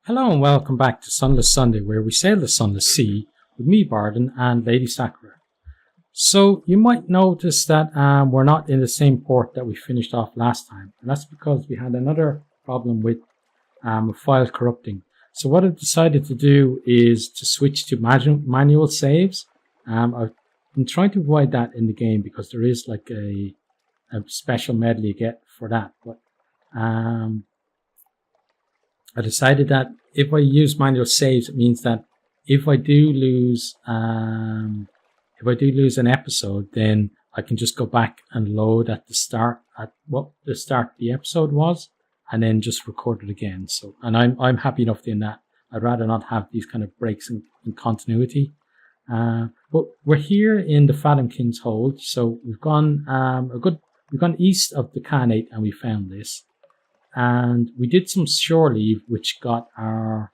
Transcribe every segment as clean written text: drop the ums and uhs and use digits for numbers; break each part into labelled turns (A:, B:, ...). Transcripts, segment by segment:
A: Hello and welcome back to Sunless Sunday, where we sail the Sunless Sea with me, Bardon, and Lady Sakura. So you might notice that we're not in the same port that we finished off last time, and that's because we had another problem with a file corrupting. So what I've decided to do is to switch to manual saves. I've been trying to avoid that in the game because there is like a special medal you get for that, but I decided that if I use manual saves, it means that if I do lose an episode, then I can just go back and load at what the start of the episode was, and then just record it again. So, and I'm happy enough doing that. I'd rather not have these kind of breaks in continuity. But we're here in the Fathom King's Hold, so we've gone we've gone east of the Khanate, and we found this. And we did some shore leave, which got our,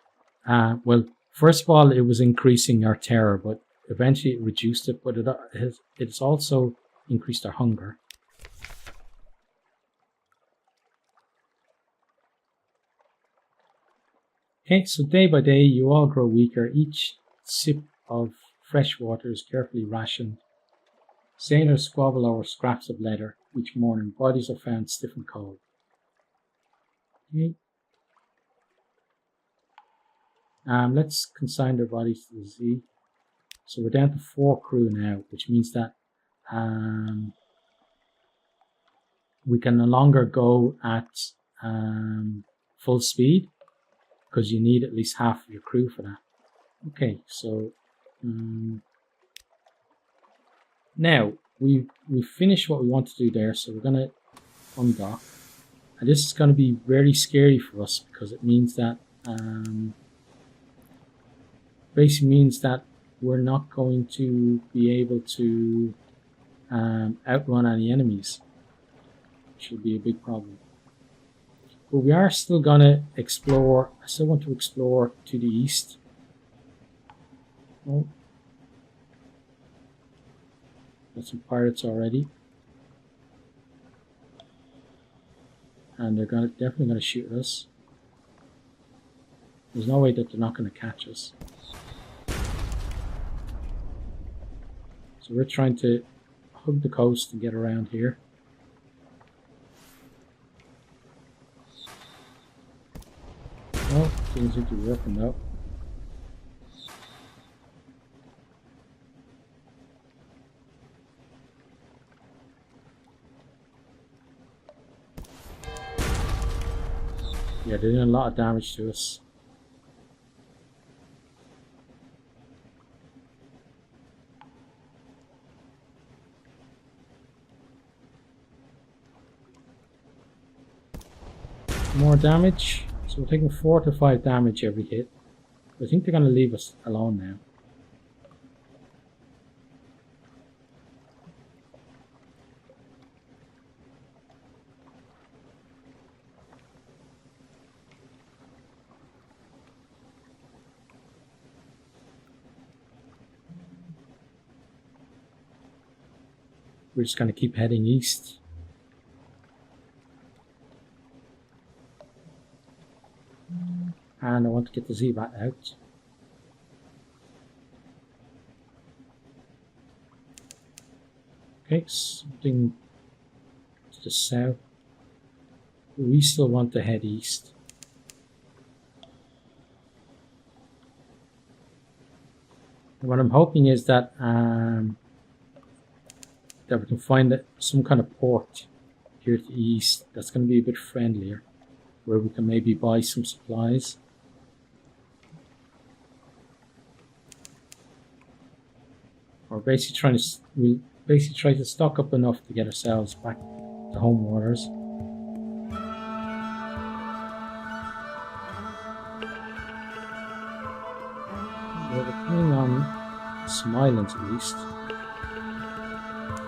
A: first of all, it was increasing our terror, but eventually it reduced it, but it's also increased our hunger. Okay, so day by day, you all grow weaker. Each sip of fresh water is carefully rationed. Sailors squabble over scraps of leather each morning. Bodies are found stiff and cold. Okay. Let's consign their bodies to the sea. So we're down to 4 crew now, which means that we can no longer go at full speed because you need at least half of your crew for that. Okay, so now we finished what we want to do there, so we're going to undock. And this is going to be very scary for us because it means that basically means that we're not going to be able to outrun any enemies, which will be a big problem. But we are still going to explore. I still want to explore to the east. Oh, got some pirates already. And they're definitely going to shoot at us. There's no way that they're not going to catch us. So we're trying to hug the coast and get around here. Oh, things seem to be working though. Yeah, they're doing a lot of damage to us. More damage. So we're taking 4 to 5 damage every hit. I think they're going to leave us alone now. We're just going to keep heading east. And I want to get the Z-Bat out. Okay, something to the south. We still want to head east. And what I'm hoping is that that we can find some kind of port here to the east that's going to be a bit friendlier, where we can maybe buy some supplies. Or basically we'll basically try to stock up enough to get ourselves back to home waters. Well, we're coming on some islands at least.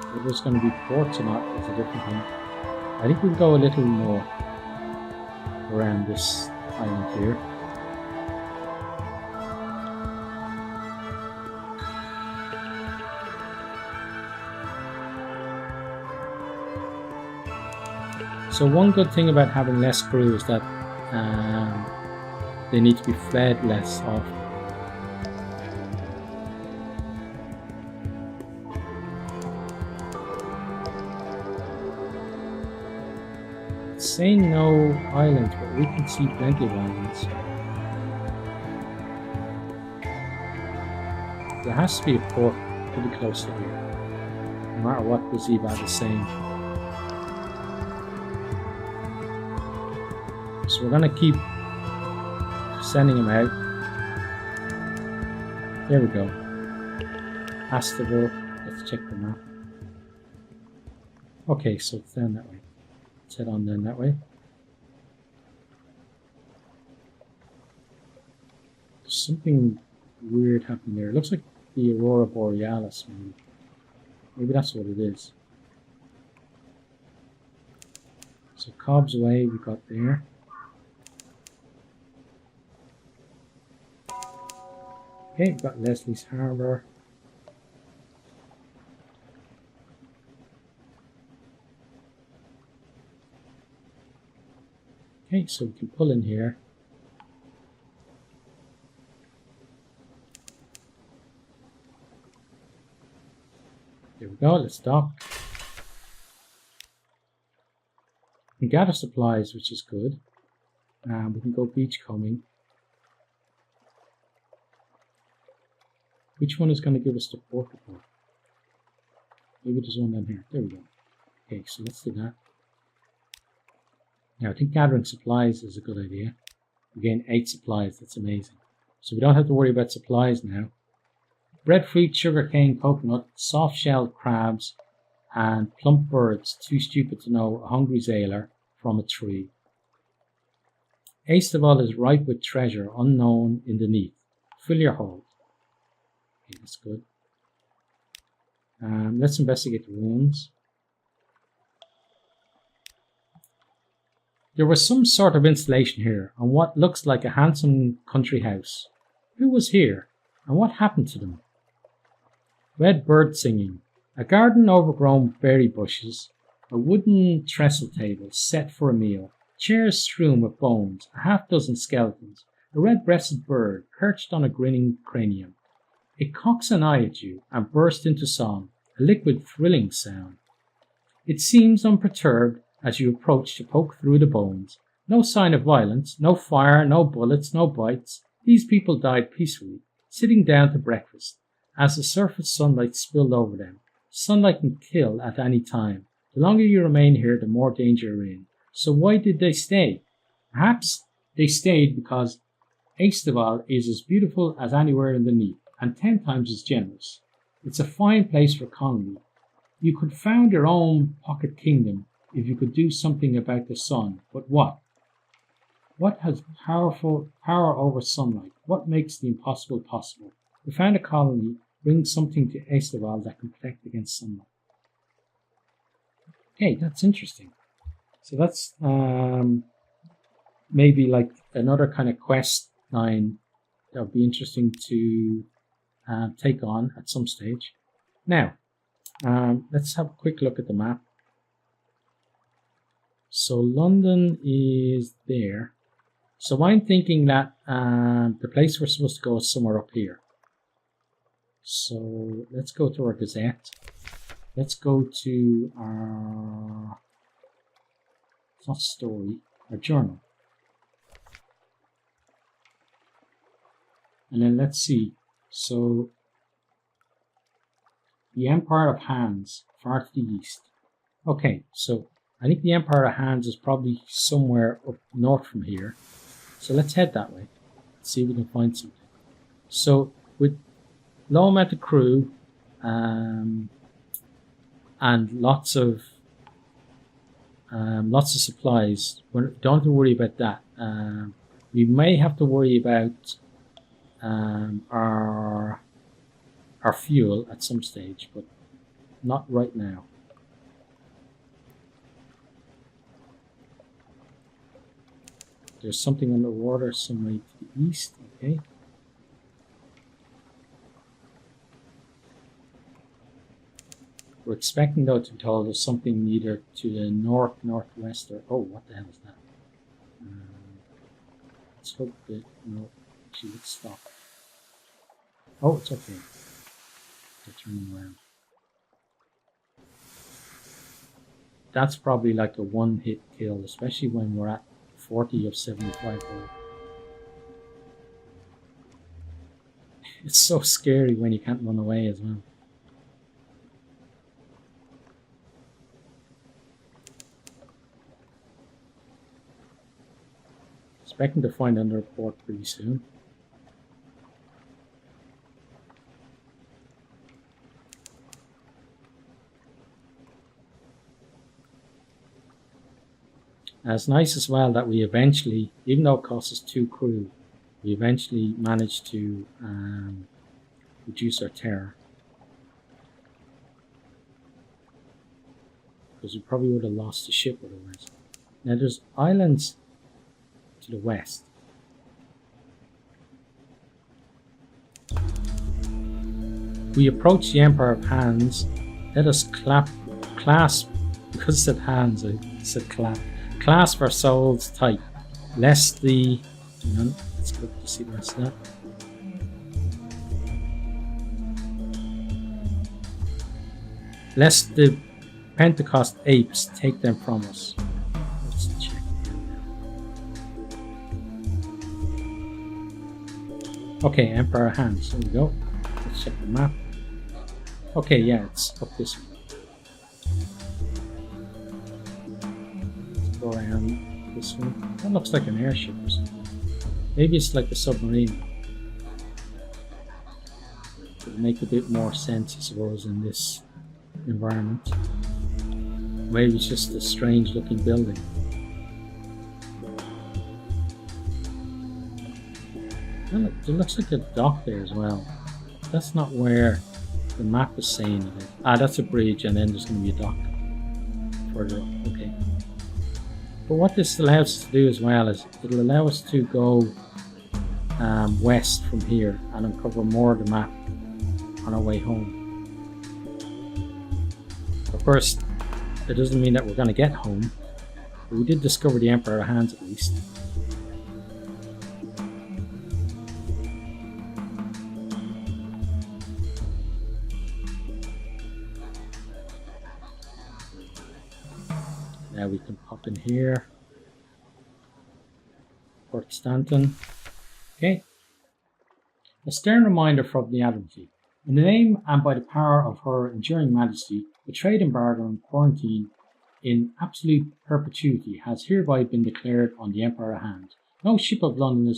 A: Whether it's going to be ports or not is a different thing. I think we'll go a little more around this island here. So one good thing about having less crew is that they need to be fed less often. It's saying no islands, but we can see plenty of islands. There has to be a port pretty close to here, no matter what the Zivad is saying. So we're gonna keep sending him out. There we go. Astable. Let's check the map. Okay, so it's down that way. Let's head on down that way. There's something weird happening there. It looks like the Aurora Borealis, maybe. Maybe that's what it is. So Cobb's Way we got there. Okay, we've got Leslie's Harbour. Okay, so we can pull in here. There we go, let's dock. We can gather supplies, which is good. We can go beachcombing. Which one is going to give us the port report? Maybe there's one down here. There we go. Okay, so let's do that. Now, I think gathering supplies is a good idea. We gain 8 supplies. That's amazing. So we don't have to worry about supplies now. Breadfruit, sugarcane, coconut, soft-shelled crabs, and plump birds, too stupid to know a hungry sailor from a tree. Aistavoll is ripe with treasure unknown in the neath. Fill your hold. Okay, that's good. Let's investigate the ruins. There was some sort of installation here on what looks like a handsome country house. Who was here, and what happened to them? Red bird singing. A garden overgrown with berry bushes. A wooden trestle table set for a meal. Chairs strewn with bones. A half-dozen skeletons. A red-breasted bird perched on a grinning cranium. It cocks an eye at you and bursts into song, a liquid thrilling sound. It seems unperturbed as you approach to poke through the bones. No sign of violence, no fire, no bullets, no bites. These people died peacefully, sitting down to breakfast, as the surface sunlight spilled over them. Sunlight can kill at any time. The longer you remain here, the more danger you're in. So why did they stay? Perhaps they stayed because Aistavoll is as beautiful as anywhere in the Neath, and 10 times as generous. It's a fine place for colony. You could found your own pocket kingdom if you could do something about the sun, but what? What has power over sunlight? What makes the impossible possible? To found a colony brings something to Aistavoll that can protect against sunlight. Okay, that's interesting. So that's maybe like another kind of quest line that would be interesting to take on at some stage. Now, let's have a quick look at the map. So London is there. So I'm thinking that the place we're supposed to go is somewhere up here. So let's go to our Gazette. Let's go to our, it's not story, our journal. And then let's see. So the Empire of Hands, far to the east. Okay, so I think the Empire of Hands is probably somewhere up north from here. So let's head that way. Let's see if we can find something. So with low amount of crew and lots of supplies, we don't have to worry about that. We may have to worry about our fuel at some stage, but not right now. There's something underwater somewhere to the east, okay. We're expecting though to be told there's something either to the north, northwest, or oh, what the hell is that? let's hope that, no, actually, let's stop. Oh, it's okay. They're turning around. That's probably like a one-hit kill, especially when we're at 40 of 75 gold. It's so scary when you can't run away as well. Expecting to find another port pretty soon. And it's nice as well that we eventually, even though it cost us 2 crew, we eventually managed to reduce our terror. Because we probably would have lost the ship otherwise. Now there's islands to the west. We approach the Empire of Hands. Let us clasp, because it said hands, I said clap. Clasp our souls tight, lest the... Hang on, let's go to see the rest of that. Lest the Pentecost apes take them from us. Let's check here. Okay, Empire Hands, there we go. Let's check the map. Okay, yeah, it's up this way. Let's go around this one. That looks like an airship or something. Maybe it's like a submarine. It would make a bit more sense, I suppose, in this environment. Maybe it's just a strange looking building. Well, it looks like a dock there as well. That's not where the map is saying it is. Ah, that's a bridge, and then there's going to be a dock further up. Okay. But what this allows us to do as well is it'll allow us to go west from here and uncover more of the map on our way home. Of course, it doesn't mean that we're going to get home, but we did discover the Emperor of Hands at least. Now we can pop in here. Port Stanton. Okay. A stern reminder from the Admiralty. In the name and by the power of Her Enduring Majesty, the trade embargo and quarantine in absolute perpetuity has hereby been declared on the Empire of Hands. No ship of London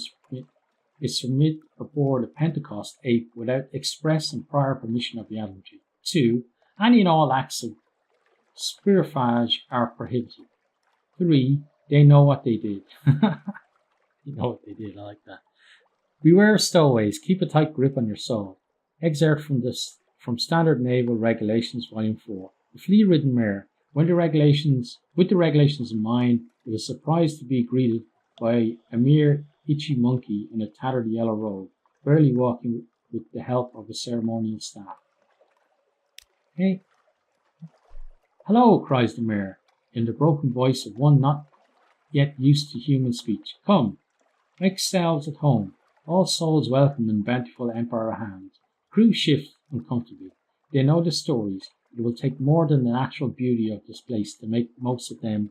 A: is submit aboard a Pentecost ape without express and prior permission of the Admiralty. 2. Any and all acts of spearfage are prohibited. 3. They know what they did. You know what they did, I like that. Beware of stowaways, keep a tight grip on your soul. Excerpt from Standard Naval Regulations, Volume 4. The flea-ridden mare. With the regulations in mind, it was surprised to be greeted by a mere itchy monkey in a tattered yellow robe, barely walking with the help of a ceremonial staff. Hey. Hello, cries the mare, in the broken voice of one not yet used to human speech. Come, make yourselves at home. All souls welcome in bountiful Empire Hands. Crew shift uncomfortably. They know the stories. It will take more than the natural beauty of this place to make most of them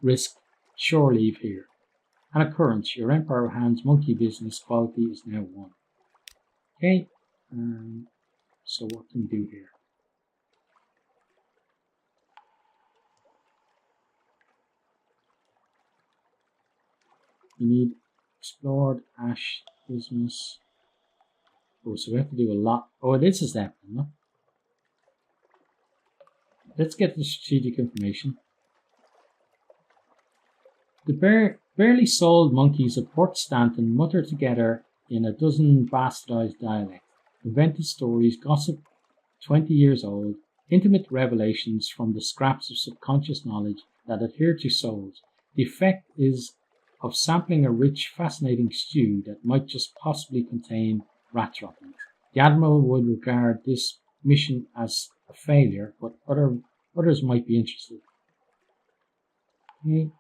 A: risk shore leave here. An occurrence. Your Empire Hands monkey business quality is now 1. Okay, so what can we do here? We need explored ash business. Oh, so we have to do a lot. Oh, this is that one, no? Let's get the strategic information. The barely sold monkeys of Port Stanton mutter together in a dozen bastardized dialects, invented stories, gossip 20 years old, intimate revelations from the scraps of subconscious knowledge that adhere to souls. The effect is of sampling a rich, fascinating stew that might just possibly contain rat droppings. The Admiral would regard this mission as a failure, but others might be interested. Okay.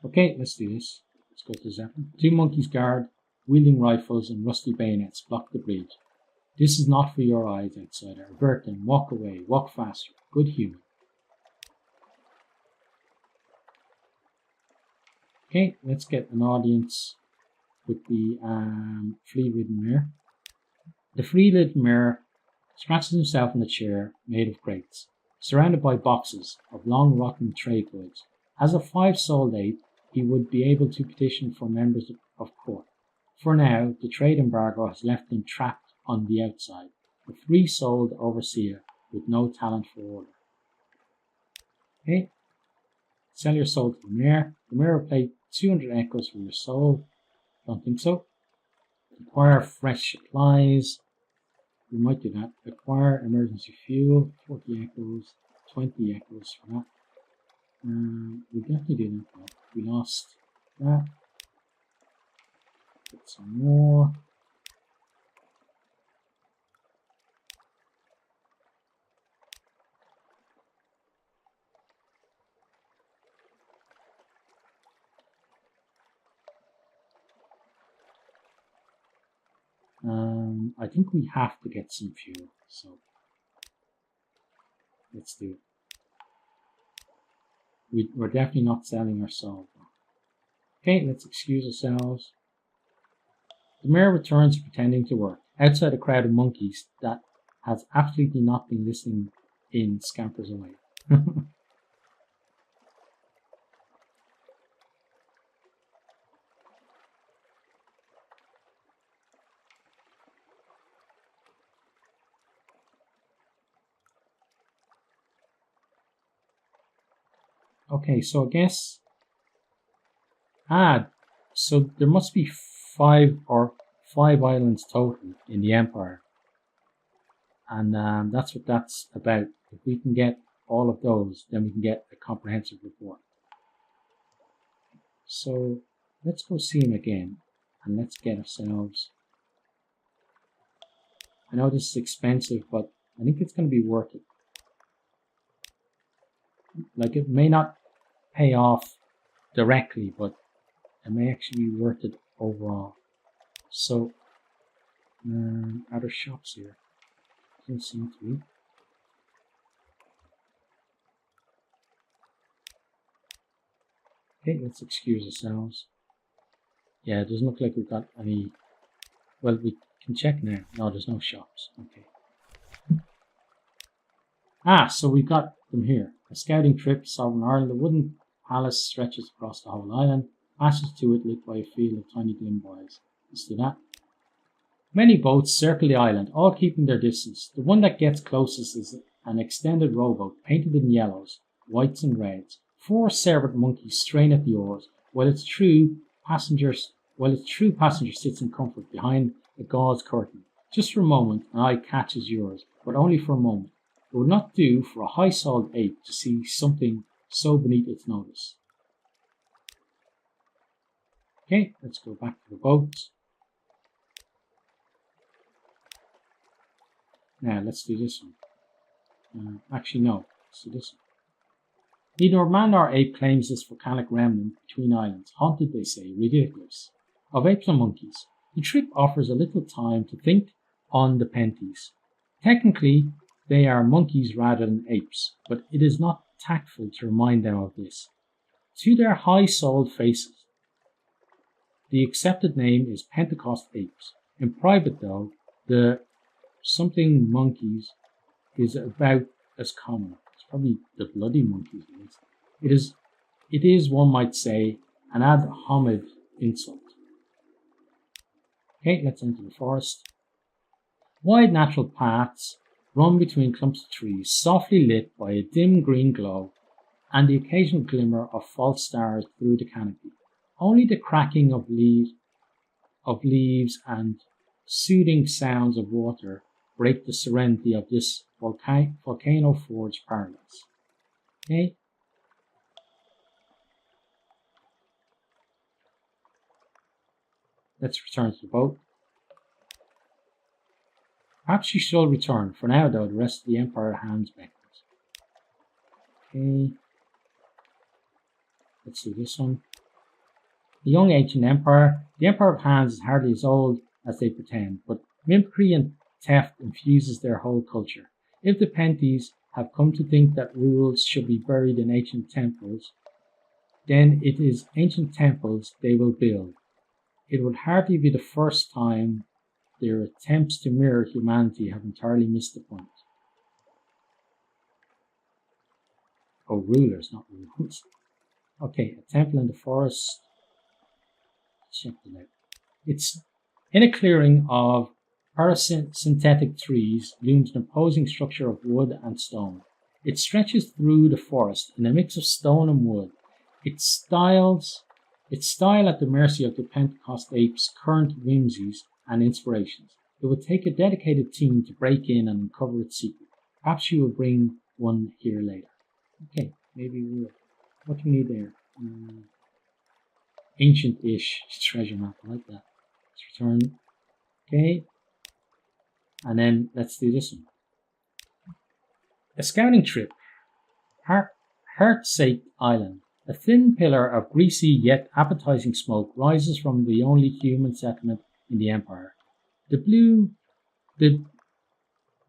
A: Okay, let's do this. Let's go to the Zeppelin. 2 monkeys guard, wielding rifles and rusty bayonets, block the bridge. This is not for your eyes, outsider. Avert them, walk away, walk faster. Good human. Okay, let's get an audience with the flea-ridden mare. The flea-ridden mare scratches himself in a chair made of crates, surrounded by boxes of long rotten trade goods. As a 5-souled ape, he would be able to petition for members of court. For now, the trade embargo has left him trapped on the outside, a 3-souled overseer with no talent for order. Okay, sell your soul to the mayor. The mayor will pay 200 echoes for your soul. Don't think so. Acquire fresh supplies. We might do that. Acquire emergency fuel. 40 echoes. 20 echoes for that. We definitely do that though. We lost that. Get some more. I think we have to get some fuel, so let's do it. We're definitely not selling our soul. Okay, let's excuse ourselves. The mayor returns pretending to work. Outside a crowd of monkeys that has absolutely not been listening in scampers away. Okay, so I guess... so there must be 5 islands total in the Empire. And that's what that's about. If we can get all of those, then we can get a comprehensive report. So let's go see him again. And let's get ourselves... I know this is expensive, but I think it's going to be worth it. Like, it may not pay off directly, but it may actually be worth it overall. So, are there shops here? Doesn't seem to be. Okay, let's excuse ourselves. Yeah, it doesn't look like we've got any... Well, we can check now. No, there's no shops. Okay. So we've got them here. A scouting trip, Sovereign Ireland. A wooden palace stretches across the whole island. Passes to it lit by a field of tiny glim boys. Let's do that. Many boats circle the island, all keeping their distance. The one that gets closest is an extended rowboat, painted in yellows, whites and reds. 4 servant monkeys strain at the oars, while its true passenger sits in comfort behind a gauze curtain. Just for a moment, an eye catches yours, but only for a moment. It would not do for a high-souled ape to see something so beneath its notice. Okay, let's go back to the boat. Now, let's do this one. Actually, no. Let's do this one. Neither man nor ape claims this volcanic remnant between islands, haunted, they say, ridiculous, of apes and monkeys. The trip offers a little time to think on the penties. Technically, they are monkeys rather than apes, but it is not tactful to remind them of this. To their high-souled faces, the accepted name is Pentecost apes. In private, though, the something monkeys is about as common. It's probably the bloody monkeys. It is, one might say, an ad hominem insult. Okay, let's enter the forest. Wide natural paths run between clumps of trees, softly lit by a dim green glow and the occasional glimmer of false stars through the canopy. Only the cracking of leaves and soothing sounds of water break the serenity of this volcano-forged paradise. Okay. Let's return to the boat. Perhaps she shall return. For now, though, the rest of the Empire hands beckons. Okay. Let's see this one. The young ancient empire. The empire of Hans is hardly as old as they pretend, but mimicry and theft infuses their whole culture. If the Penties have come to think that rules should be buried in ancient temples, then it is ancient temples they will build. It would hardly be the first time their attempts to mirror humanity have entirely missed the point. Oh, rulers, not rules. Okay, a temple in the forest. Check it out. It's in a clearing of parasynthetic trees looms an imposing structure of wood and stone. It stretches through the forest in a mix of stone and wood. Its style at the mercy of the Pentecost ape's current whimsies and inspirations. It would take a dedicated team to break in and uncover its secret. Perhaps you will bring one here later. Okay, maybe we will. What do we need there? Ancient-ish treasure map. I like that. Let's return. Okay. And then let's do this one. A scouting trip. Heartsake Island. A thin pillar of greasy yet appetizing smoke rises from the only human settlement in the empire. The blue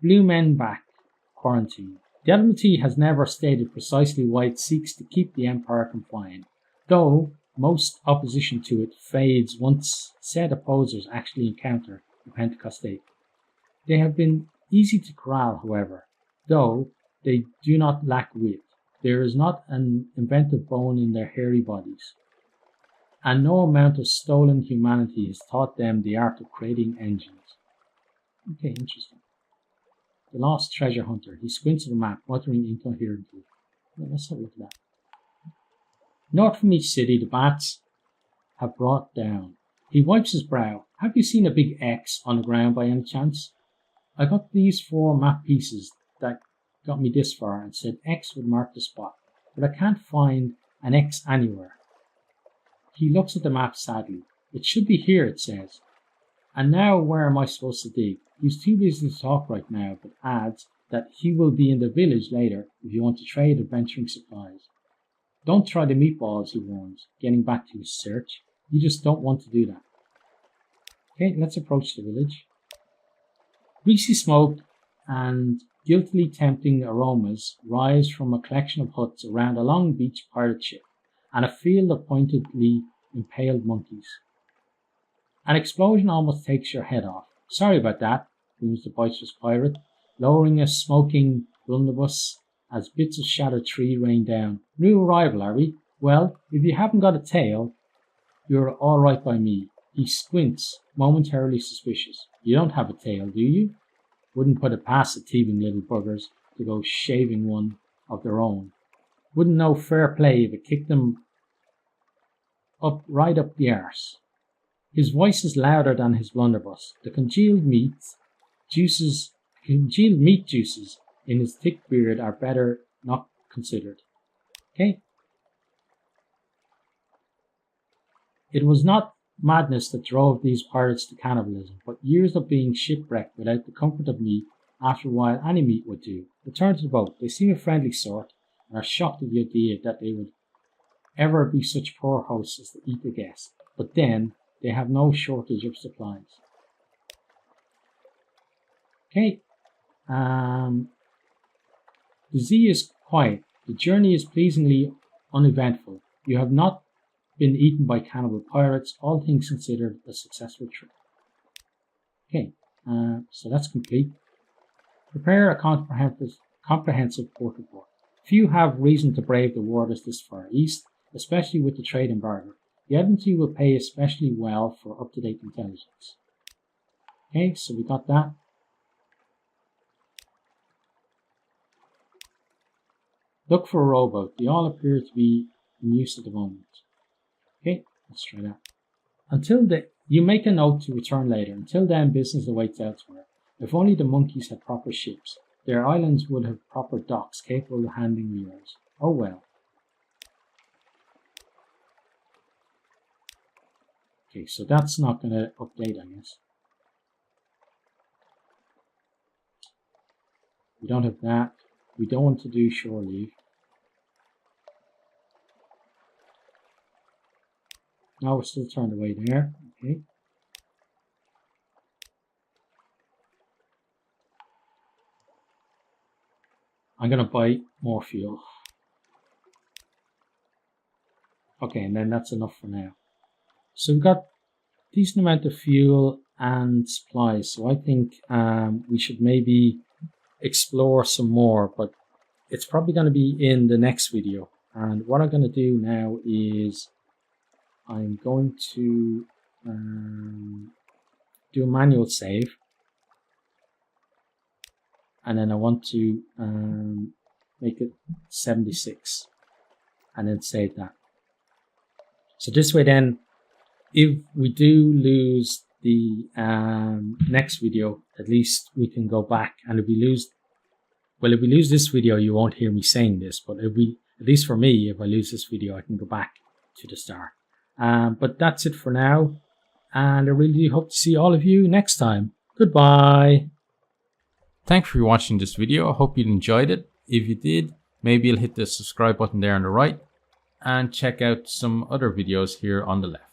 A: men back quarantine. The Admiralty has never stated precisely why it seeks to keep the empire confined, though most opposition to it fades once said opposers actually encounter the Pentecost ape. They have been easy to corral, however, though they do not lack wit. There is not an inventive bone in their hairy bodies, and no amount of stolen humanity has taught them the art of creating engines. Okay, interesting. The lost treasure hunter. He squints at the map, muttering incoherently. Well, let's have a look at that. North from each city, the bats have brought down. He wipes his brow. Have you seen a big X on the ground by any chance? I got these 4 map pieces that got me this far and said X would mark the spot, but I can't find an X anywhere. He looks at the map sadly. It should be here, it says. And now where am I supposed to dig? He's too busy to talk right now, but adds that he will be in the village later if you want to trade adventuring supplies. Don't try the meatballs, he warns, getting back to his search. You just don't want to do that. Okay, let's approach the village. Greasy smoke and guiltily tempting aromas rise from a collection of huts around a long beach pirate ship and a field of pointedly impaled monkeys. An explosion almost takes your head off. Sorry about that, booms the boisterous pirate, lowering a smoking blunderbuss as bits of shattered tree rain down. New arrival, are we? Well, if you haven't got a tail, you're all right by me. He squints, momentarily suspicious. You don't have a tail, do you? Wouldn't put it past the thieving little buggers to go shaving one of their own. Wouldn't know fair play if it kicked them right up the arse. His voice is louder than his blunderbuss. The congealed meat juices in his thick beard are better not considered. Okay? It was not madness that drove these pirates to cannibalism, but years of being shipwrecked without the comfort of meat. After a while, any meat would do. Return to the boat. They seem a friendly sort, and are shocked at the idea that they would ever be such poor hosts as to eat a guest. But then, they have no shortage of supplies. Okay. The Z is quiet. The journey is pleasingly uneventful. You have not been eaten by cannibal pirates, all things considered a successful trip. Okay, so that's complete. Prepare a comprehensive port report. Few have reason to brave the waters this far east, especially with the trade embargo. The Admiralty will pay especially well for up-to-date intelligence. Okay, so we got that. Look for a rowboat. They all appear to be in use at the moment. Okay, let's try that. You make a note to return later. Until then, business awaits elsewhere. If only the monkeys had proper ships. Their islands would have proper docks capable of handling yours. Oh well. Okay, so that's not going to update, I guess. We don't have that. We don't want to do shore leave. Now we're still turned away there. Okay. I'm going to buy more fuel. Okay, and then that's enough for now. So we've got a decent amount of fuel and supplies. So I think we should maybe explore some more, but it's probably going to be in the next video. And what I'm going to do now is I'm going to do a manual save. And then I want to make it 76 and then save that. So this way then, if we do lose the next video, at least we can go back. And if we lose, well, if we lose this video, you won't hear me saying this, but if we, at least for me, if I lose this video, I can go back to the start. But that's it for now. And I really hope to see all of you next time. Goodbye. Thanks for watching this video. I hope you enjoyed it. If you did, maybe you'll hit the subscribe button there on the right and check out some other videos here on the left.